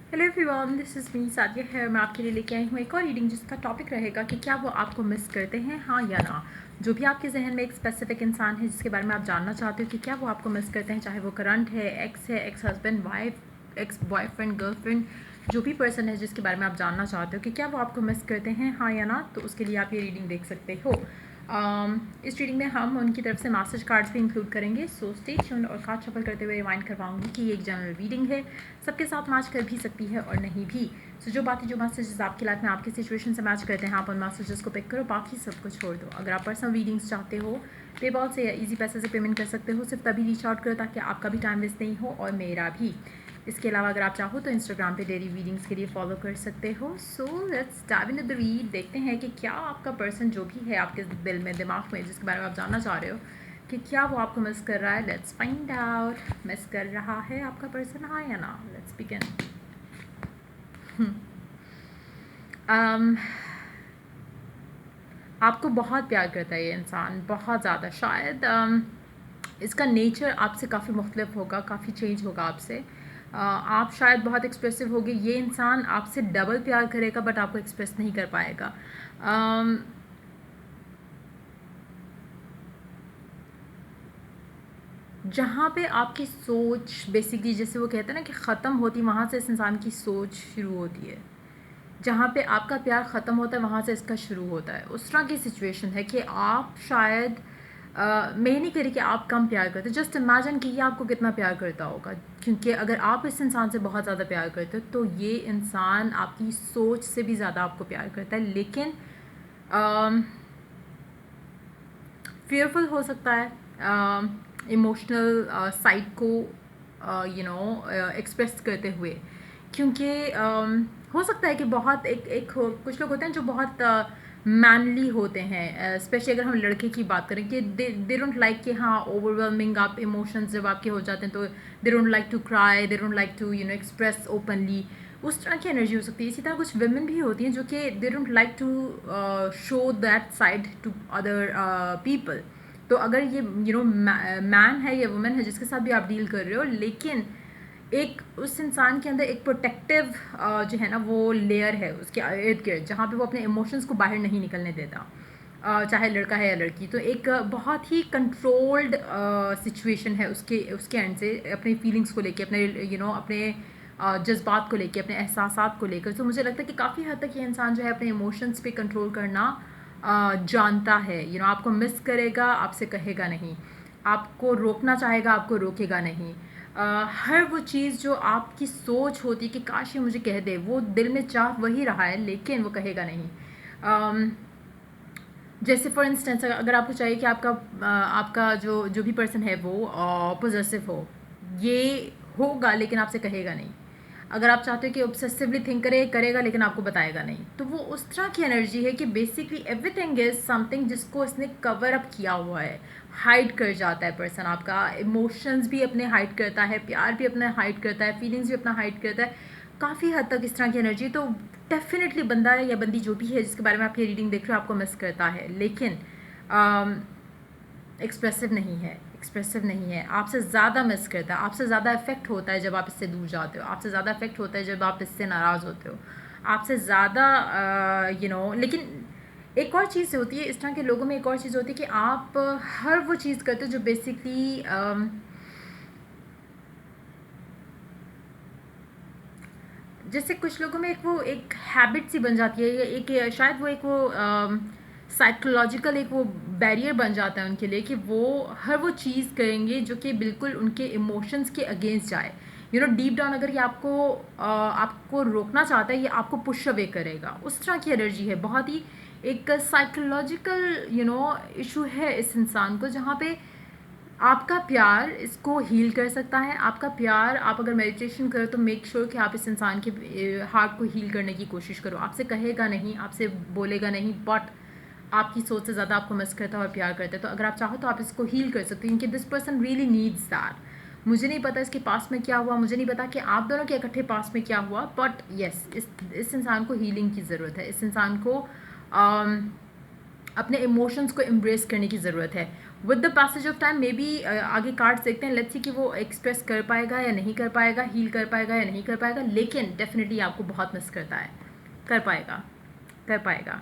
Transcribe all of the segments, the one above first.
Hello everyone, this is me Sadia है। मैं आपके लिए लेके आई हूँ एक और रीडिंग जिसका टॉपिक रहेगा कि क्या वो आपको मिस करते हैं, हाँ या ना। जो भी आपके जहन में एक स्पेसिफिक इंसान है जिसके बारे में आप जानना चाहते हो कि क्या वो आपको मिस करते हैं, चाहे वो करंट है, ex husband, wife, ex boyfriend, girlfriend, जो भी पर्सन है जिसके बारे में आप जानना चाहते हो कि क्या वो आपको मिस करते हैं, हाँ या ना, तो उसके लिए आप ये रीडिंग देख सकते हो। इस रीडिंग में हम उनकी तरफ से मैसेज कार्ड्स भी इंक्लूड करेंगे, सो स्टे ट्यून्ड। और कार्ड शफल करते हुए रिमाइंड करवाऊंगी कि ये एक जनरल रीडिंग है, सबके साथ मैच कर भी सकती है और नहीं भी। सो जो बातें, जो मैसेजेस आपकी लाइफ में आपकी सिचुएशन से मैच करते हैं, आप उन मैसेजेस को पिक करो, बाकी सब कुछ छोड़ दो। अगर आप पर्सनल रीडिंग्स चाहते हो, पेपॉल से या इजी पैसे से पेमेंट कर सकते हो, सिर्फ तभी रीच आउट करो ताकि आपका भी टाइम वेस्ट नहीं हो और मेरा भी। इसके अलावा अगर आप चाहो तो इंस्टाग्राम पे डेली रीडिंग्स के लिए फॉलो कर सकते हो। So let's dive into the read. देखते हैं कि क्या आपका पर्सन जो भी है आपके दिल में, दिमाग में, जिसके बारे में आप जानना चाह रहे हो कि क्या वो आपको मिस कर रहा है। Let's find out. मिस कर रहा है आपका पर्सन, हाँ या ना। Let's begin. आपको बहुत प्यार करता है ये इंसान, बहुत ज़्यादा। शायद इसका नेचर आपसे काफ़ी मुख्तलिफ होगा, काफ़ी चेंज होगा आपसे। आप शायद बहुत एक्सप्रेसिव होगे, ये इंसान आपसे डबल प्यार करेगा बट आपको एक्सप्रेस नहीं कर पाएगा। जहाँ पे आपकी सोच बेसिकली, जैसे वो कहते हैं ना कि ख़त्म होती, वहाँ से इस इंसान की सोच शुरू होती है। जहाँ पे आपका प्यार ख़त्म होता है वहाँ से इसका शुरू होता है। उस तरह की सिचुएशन है कि आप शायद मैं नहीं कह रही कि आप कम प्यार करते, जस्ट इमेजिन कि ये आपको कितना प्यार करता होगा। क्योंकि अगर आप इस इंसान से बहुत ज़्यादा प्यार करते हो तो ये इंसान आपकी सोच से भी ज़्यादा आपको प्यार करता है, लेकिन फेयरफुल हो सकता है इमोशनल साइड को एक्सप्रेस करते हुए। क्योंकि हो सकता है कि बहुत कुछ लोग होते हैं जो बहुत मैनली होते हैं, स्पेशली अगर हम लड़के की बात करें कि दे डोंट लाइक कि हाँ ओवरवेलमिंग आप इमोशंस जब आपके हो जाते हैं तो they don't like to cry, they don't like to express openly. उस तरह की एनर्जी हो सकती है। इसी तरह कुछ वुमेन भी होती हैं जो कि they don't like to show that side to other people. तो अगर ये मैन है या वुमेन है जिसके साथ भी आप डील कर रहे हो, लेकिन एक उस इंसान के अंदर एक प्रोटेक्टिव जो है ना वो लेयर है उसके इर्द गिर्द, जहाँ पे वो अपने इमोशंस को बाहर नहीं निकलने देता, चाहे लड़का है या लड़की। तो एक बहुत ही कंट्रोल्ड सिचुएशन है उसके उसके एंड से, अपनी फीलिंग्स को लेके, अपने अपने जज्बात को लेके, अपने एहसासात को लेकर। तो मुझे लगता है कि काफ़ी हद तक ये इंसान जो है अपने इमोशंस पे कंट्रोल करना जानता है। आपको मिस करेगा, आपसे कहेगा नहीं, आपको रोकना चाहेगा, आपको रोकेगा नहीं। हर वो चीज़ जो आपकी सोच होती है कि काश ये मुझे कह दे, वो दिल में चाह वही रहा है लेकिन वो कहेगा नहीं। जैसे फॉर इंस्टेंस अगर आपको चाहिए कि आपका जो जो भी पर्सन है वो पॉजेसिव हो, ये होगा लेकिन आपसे कहेगा नहीं। अगर आप चाहते हो कि ऑब्सेसिवली थिंक करेगा लेकिन आपको बताएगा नहीं, तो वो उस तरह की एनर्जी है कि बेसिकली एवरीथिंग इज समथिंग जिसको इसने कवर अप किया हुआ है, हाइड कर जाता है पर्सन आपका। इमोशंस भी अपने हाइड करता है, प्यार भी अपना हाइड करता है, फीलिंग्स भी अपना हाइड करता है, काफ़ी हद तक इस तरह की एनर्जी। तो डेफिनेटली बंदा या बंदी जो भी है जिसके बारे में आप ये रीडिंग देख रहे हो आपको मिस करता है, लेकिन एक्सप्रेसिव नहीं है, एक्सप्रेसिव नहीं है, आपसे ज़्यादा मिस करता है, आपसे ज़्यादा इफेक्ट होता है जब आप इससे दूर जाते हो, आपसे ज़्यादा इफेक्ट होता है जब आप इससे नाराज़ होते हो, आपसे ज़्यादा लेकिन एक और चीज़ होती है इस तरह के लोगों में, एक और चीज़ होती है कि आप हर वो चीज़ करते हो जो बेसिकली जैसे कुछ लोगों में एक हैबिट सी बन जाती है, या एक शायद वो एक वो साइकोलॉजिकल एक वो बैरियर बन जाता है उनके लिए कि वो हर वो चीज़ करेंगे जो कि बिल्कुल उनके इमोशंस के अगेंस्ट जाए। डीप डाउन अगर ये आपको रोकना चाहता है, ये आपको पुश अवे करेगा। उस तरह की एनर्जी है, बहुत ही एक साइकोलॉजिकल इशू है इस इंसान को, जहाँ पे आपका प्यार इसको हील कर सकता है। आपका प्यार, आप अगर मेडिटेशन करो तो मेक श्योर कि आप इस इंसान के हार्ट को हील करने की कोशिश करो। आपसे कहेगा नहीं, आपसे बोलेगा नहीं, बट आपकी सोच से ज़्यादा आपको मिस करता है और प्यार करता है। तो अगर आप चाहो तो आप इसको हील कर सकते हो, क्योंकि this person really needs that. मुझे नहीं पता इसके पास में क्या हुआ, मुझे नहीं पता कि आप दोनों के इकट्ठे पास में क्या हुआ, बट येस, इस इंसान को हीलिंग की ज़रूरत है। इस इंसान को अपने इमोशंस को एम्ब्रेस करने की ज़रूरत है। With the passage of time may be आगे कार्ड्स देखते हैं, लेट्स सी कि वो एक्सप्रेस कर पाएगा या नहीं कर पाएगा, हील कर पाएगा या नहीं कर पाएगा, लेकिन डेफिनेटली आपको बहुत मिस करता है, कर पाएगा, कर पाएगा।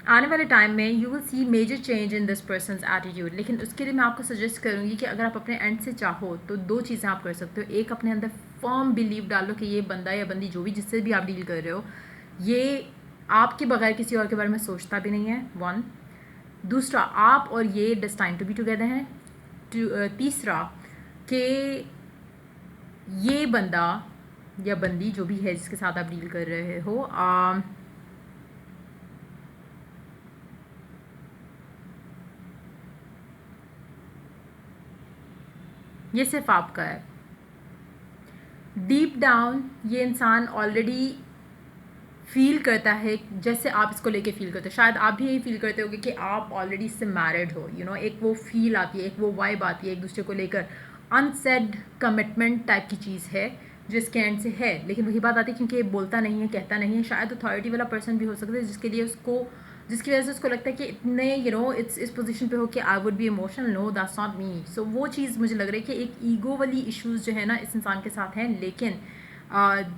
आने वाले टाइम में you will see major change in this person's attitude. लेकिन उसके लिए मैं आपको सजेस्ट करूँगी कि अगर आप अपने एंड से चाहो तो दो चीज़ें आप कर सकते हो। एक, अपने अंदर फर्म बिलीव डालो कि ये बंदा या बंदी जो भी जिससे भी आप डील कर रहे हो, ये आपके बगैर किसी और के बारे में सोचता भी नहीं है, वन। दूसरा, आप और ये डेस्टाइन टू बी टुगेदर हैं। तीसरा कि ये बंदा या बंदी जो भी है जिसके साथ आप डील कर रहे हो, ये सिर्फ आपका है। डीप डाउन ये इंसान ऑलरेडी फील करता है जैसे आप इसको लेके फील करते हो। शायद आप भी यही फील करते होगे कि आप ऑलरेडी इससे मैरिड हो, यू नो, एक वो फील आती है, एक वो वाइब आती है एक दूसरे को लेकर। अनसेड कमिटमेंट टाइप की चीज़ है जो इसके एंड से है, लेकिन वही बात आती है क्योंकि ये बोलता नहीं है, कहता नहीं है। शायद अथॉरिटी वाला पर्सन भी हो सकता है जिसके लिए उसको, जिसकी वजह से उसको लगता है कि इतने इस पोजीशन पे हो कि I would be emotional, no that's not me. So वो चीज़ मुझे लग रही है कि एक ईगो वाली इश्यूज़ जो है ना इस इंसान के साथ हैं। लेकिन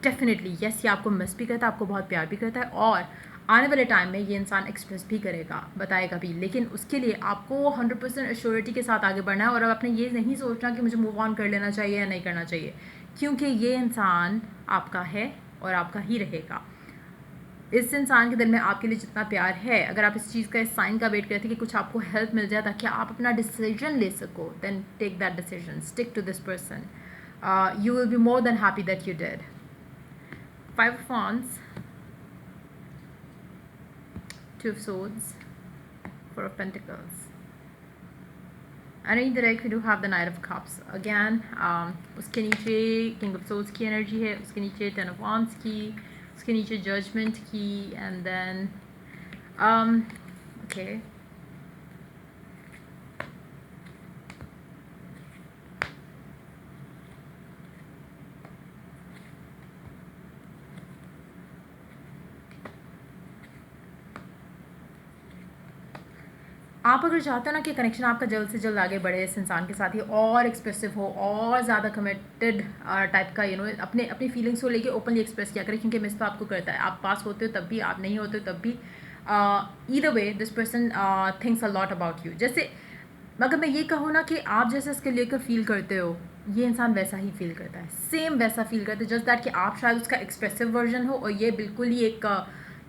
डेफिनेटली यस, ये आपको मिस भी करता है, आपको बहुत प्यार भी करता है, और आने वाले टाइम में ये इंसान एक्सप्रेस भी करेगा, बताएगा भी। लेकिन उसके लिए आपको 100% एश्योरिटी के साथ आगे बढ़ना है, और अब आपने ये नहीं सोचना कि मुझे मूव ऑन कर लेना चाहिए या नहीं करना चाहिए, क्योंकि ये इंसान आपका है और आपका ही रहेगा। इस इंसान के दिल में आपके लिए जितना प्यार है, अगर आप इस चीज़ का, इस साइन का वेट करते हैं कि कुछ आपको हेल्प मिल जाए ताकि आप अपना डिसीजन ले सको, then take that decision, stick to this person, you will be more than happy that you did. 5 of Wands, 2 of Swords, 4 of Pentacles. And indirect we do have the Knight of Cups. Again, उसके नीचे King of Swords की energy है, उसके नीचे 10 of Wands की, उसके नीचे Judgment की, and then okay. आप अगर चाहते हो ना कि कनेक्शन आपका जल्द से जल्द आगे बढ़े इस इंसान के साथ ही, और एक्सप्रेसिव हो और ज़्यादा कमिटेड टाइप का, अपने अपनी फीलिंग्स को लेके ओपनली एक्सप्रेस किया करें, क्योंकि मिस तो आपको करता है। आप पास होते हो तब भी, आप नहीं होते हो तब भी। Either way this person thinks a lot about you. जैसे अगर मैं ये कहूँ ना कि आप जैसे इसके लेकर फील करते हो, ये इंसान वैसा ही फील करता है, सेम वैसा फील करता है। जस्ट दैट कि आप शायद उसका एक्सप्रेसिव वर्जन हो और ये बिल्कुल ही एक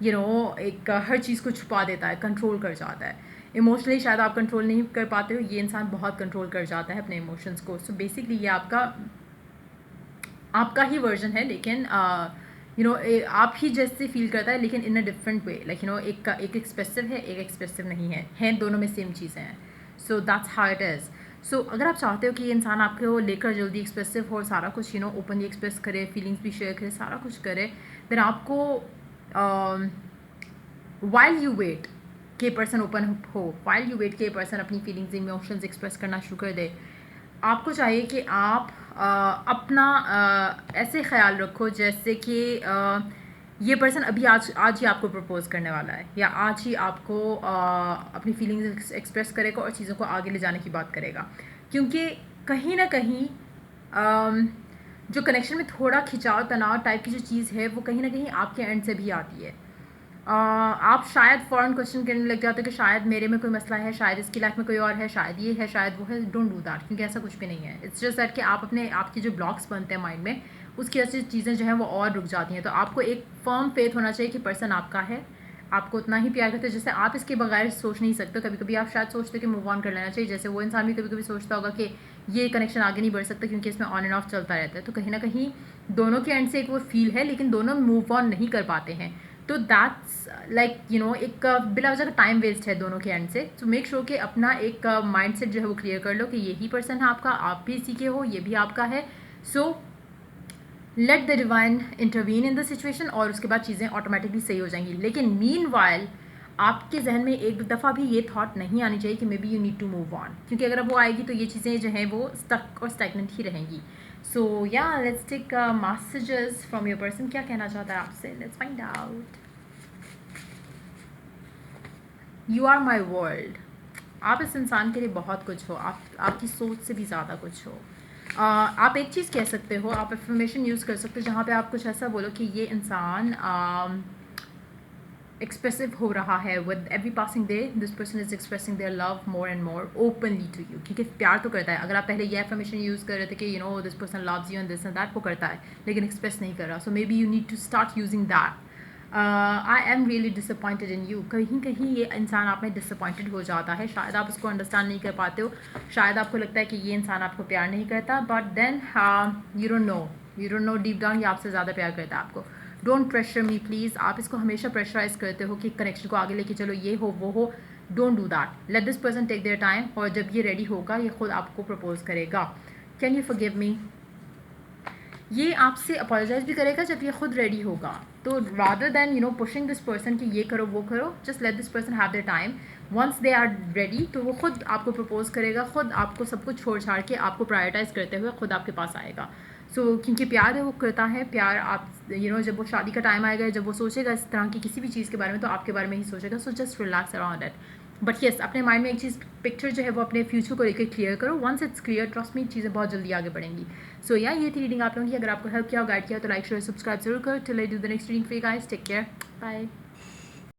एक हर चीज़ को छुपा देता है, कंट्रोल कर जाता है। इमोशनली शायद आप कंट्रोल नहीं कर पाते हो, ये इंसान बहुत कंट्रोल कर जाता है अपने इमोशंस को। सो बेसिकली ये आपका ही वर्जन है, लेकिन आप ही जैसे फील करता है, लेकिन इन अ डिफरेंट वे। लाइक एक एक्सप्रेसिव है, एक एक्सप्रेसिव नहीं है, दोनों में सेम चीज़ें हैं। So that's how it is. So अगर आप चाहते हो कि ये इंसान आपको लेकर जल्दी एक्सप्रेसिव हो, सारा कुछ ओपनली एक्सप्रेस करे, फीलिंग्स भी शेयर करे, सारा कुछ करे, देन आपको वाइल यू वेट के पर्सन ओपन हो, वाइल यू वेट के पर्सन अपनी फीलिंग्स, इमोशंस एक्सप्रेस करना शुरू कर दे, आपको चाहिए कि आप अपना ऐसे ख्याल रखो जैसे कि ये पर्सन अभी आज ही आपको प्रपोज करने वाला है, या आज ही आपको अपनी फीलिंग्स एक्सप्रेस करेगा और चीज़ों को आगे ले जाने की बात करेगा। क्योंकि कहीं ना कहीं जो कनेक्शन में थोड़ा खिंचाव तनाव टाइप की जो चीज़ है, वो कहीं ना कहीं आपके एंड से भी आती है। आप शायद फ़ौरन क्वेश्चन करने लग जाते हो कि शायद मेरे में कोई मसला है, शायद इसकी लाइफ में कोई और है, शायद ये है, शायद वो है। डोंट डू दैट, क्योंकि ऐसा कुछ भी नहीं है। इट्स जस्ट दैट कि आपके जो ब्लॉक्स बनते हैं माइंड में, उसकी वजह से चीज़ें जो हैं वो और रुक जाती हैं। तो आपको एक फर्म फेथ होना चाहिए कि पर्सन आपका है, आपको उतना ही प्यार करते हैं जैसे आप इसके बगैर सोच नहीं सकते। कभी कभी आप शायद सोचते हो कि मूव ऑन कर लेना चाहिए, जैसे वो इंसान भी कभी कभी सोचता होगा कि ये कनेक्शन आगे नहीं बढ़ सकता क्योंकि इसमें ऑन एंड ऑफ चलता रहता है। तो कहीं ना कहीं दोनों के एंड से एक वो फील है, लेकिन दोनों मूव ऑन नहीं कर पाते हैं। तो दैट्स लाइक एक बिला वजह का टाइम वेस्ट है दोनों के एंड से। तो मेक श्योर कि अपना एक माइंडसेट जो है वो क्लियर कर लो कि यही पर्सन है आपका, आप भी इसी के हो, ये भी आपका है। So let the divine intervene in the situation, और उसके बाद चीज़ें ऑटोमेटिकली सही हो जाएंगी। लेकिन मीनवाइल आपके जहन में एक दफ़ा भी ये थॉट नहीं आनी चाहिए कि maybe you need to move on, क्योंकि अगर वो आएगी तो ये चीज़ें जो हैं वो स्टक और स्टैग्नेंट ही रहेंगी। सो या let's take messages from your person. क्या कहना चाहता है आपसे? Let's find out. You are my world. आप इस इंसान के लिए बहुत कुछ हो, आपकी सोच से भी ज़्यादा कुछ हो। आप एक चीज़ कह सकते हो, आप एफर्मेशन यूज़ कर सकते हो जहाँ पे आप कुछ ऐसा बोलो कि ये इंसान एक्सप्रेसिव हो रहा है, with every passing day this person is expressing their love more and more openly to you, क्योंकि प्यार तो करता है। अगर आप पहले ये एफर्मेशन यूज़ कर रहे थे कि you know this person loves you and this and that, वो करता है लेकिन एक्सप्रेस नहीं कर रहा, so maybe you need to start using that. I am really disappointed in you, कहीं कहीं ये इंसान आप में डिसअपॉइंटेड हो जाता है, शायद आप उसको अंडरस्टैंड नहीं कर पाते हो, शायद आपको लगता है कि ये इंसान आपको प्यार नहीं करता, but then you don't know deep down ये आपसे ज़्यादा प्यार करता है आपको। डोंट प्रेशर मी प्लीज़, आप इसको हमेशा प्रेशराइज करते हो कि कनेक्शन को आगे लेके चलो, ये हो वो हो, don't do that, let this person take their time, और जब ये रेडी होगा ये खुद आपको प्रपोज करेगा। कैन यू फॉरगिव मी, ये आपसे अपोलोजाइज भी करेगा जब ये खुद रेडी होगा। तो rather than you know pushing this person कि ये करो वो करो, just let this person have their time, once they are ready तो वो खुद आपको प्रपोज करेगा, खुद आपको सब कुछ छोड़ छाड़ के आपको प्रायोरिटाइज करते हुए खुद आपके पास आएगा। क्योंकि प्यार है वो करता है, प्यार आप जब वो शादी का टाइम आएगा, जब वो सोचेगा इस तरह की किसी भी चीज़ के बारे में तो आपके बारे में ही सोचेगा। So just relax around it, but yes अपने माइंड में एक चीज़ पिक्चर जो है वो अपने फ्यूचर को लेकर क्लियर करो। वंस इट्स क्लियर, ट्रस्ट में चीज़ें बहुत जल्दी आगे बढ़ेंगी। सो ये थी रीडिंग आप लोगों की। अगर आपको हेल्प किया, गाइड किया तो लाइक शेयर सब्सक्राइब जरूर करो। Till I do the next reading for you guys, take care, bye.